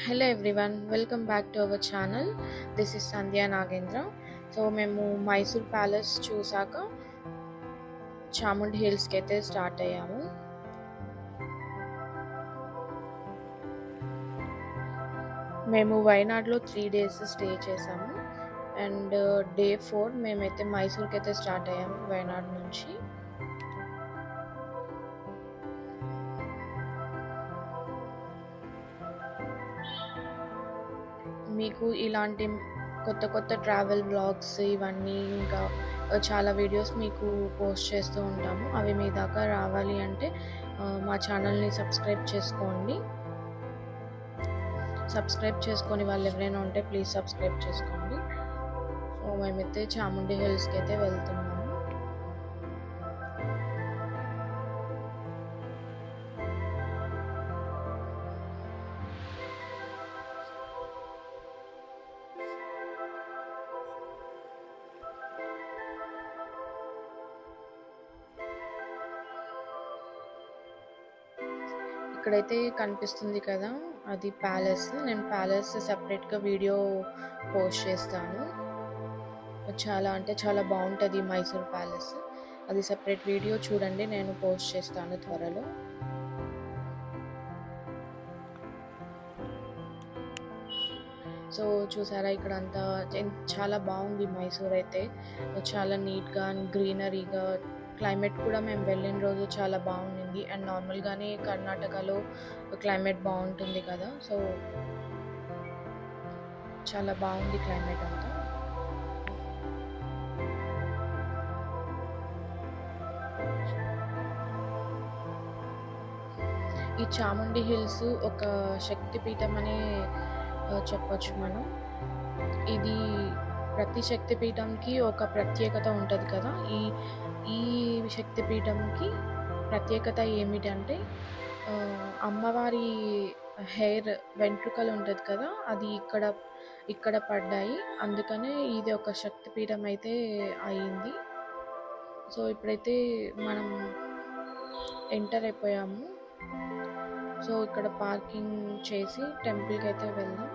Hello everyone, welcome back to our channel. This is Sandhya Nagendra. So మేము Mysore palace చూసాక చాముండి హిల్స్కి అయితే start అయ్యాము. మేము వైనాడ్లో 3 days స్టే చేసాము అండ్ డే 4 మేమైతే మైసూర్కి అయితే స్టార్ట్ అయ్యాము వైనాడ్ నుంచి. మీకు ఇలాంటి కొత్త కొత్త ట్రావెల్ వ్లాగ్స్ ఇవన్నీ ఇంకా చాలా వీడియోస్ మీకు పోస్ట్ చేస్తూ ఉంటాము. అవి మీ దాకా రావాలి అంటే మా ఛానల్ని సబ్స్క్రైబ్ చేసుకోండి. సబ్స్క్రైబ్ చేసుకొని వాళ్ళు ఎవరైనా ఉంటే ప్లీజ్ సబ్స్క్రైబ్ చేసుకోండి. సో మేమైతే చాముండి హిల్స్కి అయితే వెళ్తున్నాము. ఇక్కడైతే కనిపిస్తుంది కదా, అది ప్యాలెస్. నేను ప్యాలెస్ సెపరేట్గా వీడియో పోస్ట్ చేస్తాను. చాలా అంటే చాలా బాగుంటుంది మైసూర్ ప్యాలెస్. అది సెపరేట్ వీడియో చూడండి, నేను పోస్ట్ చేస్తాను త్వరలో. సో చూసారా, ఇక్కడ అంతా చాలా బాగుంది మైసూర్ అయితే. చాలా నీట్గా అండ్ గ్రీనరీగా, క్లైమేట్ కూడా మేము వెళ్ళిన రోజు చాలా బాగుంది. అండ్ నార్మల్గానే కర్ణాటకలో క్లైమేట్ బాగుంటుంది కదా, సో చాలా బాగుంది క్లైమేట్ అంతా. ఈ చాముండి హిల్స్ ఒక శక్తిపీఠం అనే చెప్పొచ్చు మనం. ఇది ప్రతి శక్తిపీఠంకి ఒక ప్రత్యేకత ఉంటుంది కదా. ఈ శక్తిపీఠంకి ప్రత్యేకత ఏమిటంటే అమ్మవారి హెయిర్ వెంట్రుకలు ఉంటుంది కదా, అది ఇక్కడ పడ్డాయి. అందుకనే ఇది ఒక శక్తిపీఠం అయితే అయింది. సో ఇప్పుడైతే మనం ఎంటర్ అయిపోయాము. సో ఇక్కడ పార్కింగ్ చేసి టెంపుల్కి అయితే వెళ్దాం.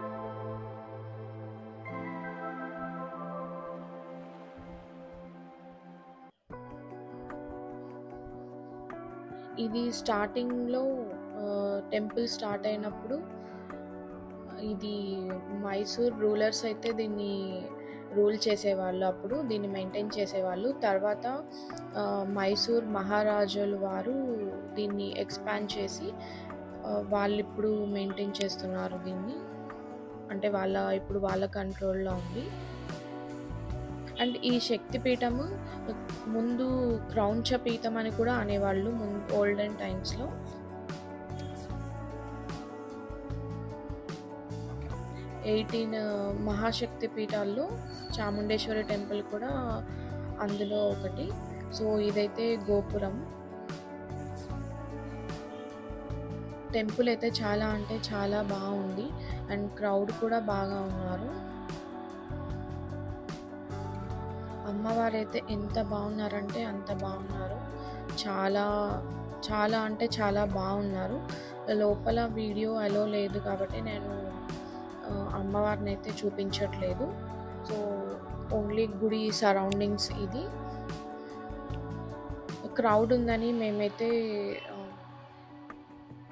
ఇది స్టార్టింగ్లో టెంపుల్ స్టార్ట్ అయినప్పుడు ఇది మైసూర్ రూలర్స్ అయితే దీన్ని రూల్ చేసేవాళ్ళు, అప్పుడు దీన్ని మెయింటైన్ చేసేవాళ్ళు. తర్వాత మైసూర్ మహారాజులు వారు దీన్ని ఎక్స్పాండ్ చేసి వాళ్ళు ఇప్పుడు మెయింటైన్ చేస్తున్నారు దీన్ని. అంటే ఇప్పుడు వాళ్ళ కంట్రోల్లో ఉంది. అండ్ ఈ శక్తిపీఠము ముందు క్రౌంచ పీఠం అని కూడా అనేవాళ్ళు ఓల్డెన్ టైమ్స్లో. ఎయిటీన్ మహాశక్తి పీఠాల్లో చాముండేశ్వరి టెంపుల్ కూడా అందులో ఒకటి. సో ఇదైతే గోపురం. టెంపుల్ అయితే చాలా అంటే చాలా బాగుంది అండ్ క్రౌడ్ కూడా బాగా ఉన్నారు. అమ్మవారు అయితే ఎంత బాగున్నారంటే అంత బాగున్నారు. చాలా చాలా అంటే చాలా బాగున్నారు. లోపల వీడియో అలో లేదు కాబట్టి నేను అమ్మవారిని అయితే చూపించట్లేదు. సో ఓన్లీ గుడి సరౌండింగ్స్. ఇది క్రౌడ్ ఉందని మేమైతే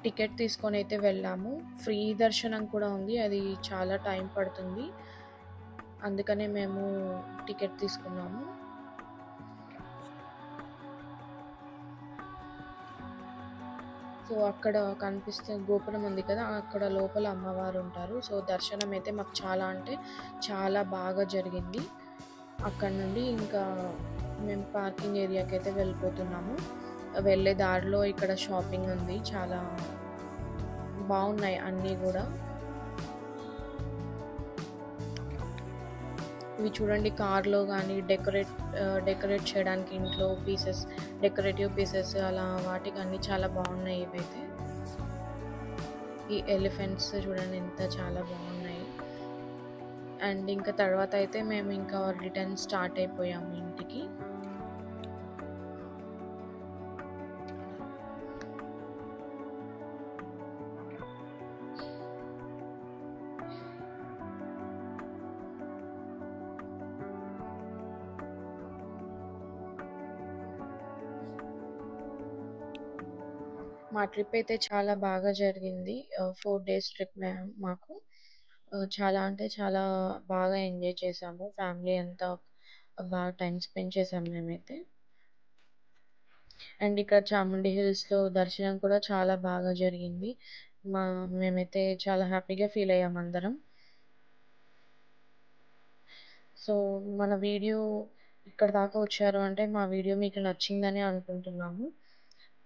టికెట్ తీసుకొని అయితే వెళ్ళాము. ఫ్రీ దర్శనం కూడా ఉంది, అది చాలా టైం పడుతుంది, అందుకనే మేము టికెట్ తీసుకున్నాము. సో అక్కడ కనిపిస్తే గోపురం ఉంది కదా, అక్కడ లోపల అమ్మవారు ఉంటారు. సో దర్శనం అయితే మాకు చాలా అంటే చాలా బాగా జరిగింది. అక్కడ నుండి ఇంకా మేము పార్కింగ్ ఏరియాకి అయితే వెళ్ళిపోతున్నాము. వెళ్ళే దారిలో ఇక్కడ షాపింగ్ ఉంది, చాలా బాగున్నాయి అన్నీ కూడా. ఇవి చూడండి, కార్లో కానీ డెకరేట్ చేయడానికి ఇంట్లో పీసెస్, డెకరేటివ్ పీసెస్ అలా వాటికి అన్నీ చాలా బాగున్నాయి ఇవైతే. ఈ ఎలిఫెంట్స్ చూడండి ఎంత చాలా బాగున్నాయి. అండ్ ఇంకా తర్వాత అయితే మేము ఇంకా రిటర్న్ స్టార్ట్ అయిపోయాము ఇంటికి. మా ట్రిప్ అయితే చాలా బాగా జరిగింది. 4 డేస్ ట్రిప్ మాకు. చాలా అంటే చాలా బాగా ఎంజాయ్ చేశాము. ఫ్యామిలీ అంతా బాగా టైమ్ స్పెండ్ చేశాం మేమైతే. అండ్ ఇక్కడ చాముండి హిల్స్‌లో దర్శనం కూడా చాలా బాగా జరిగింది. మా మేమైతే చాలా హ్యాపీగా ఫీల్ అయ్యాం అందరం. సో, మన వీడియో ఇక్కడి దాకా వచ్చారు అంటే, మా వీడియో మీకు నచ్చిందని అనుకుంటున్నాము.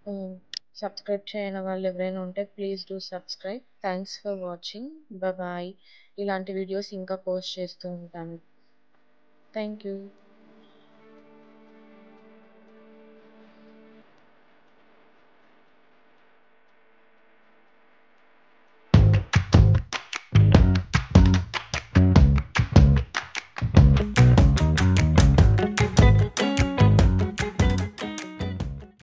హ్మ్. సబ్స్క్రైబ్ చేయని వాళ్ళు ఎవరైనా ఉంటే please do subscribe. Thanks for watching. Bye. ఇలాంటి వీడియోస్ ఇంకా పోస్ట్ చేస్తూ ఉంటాను. Thank you.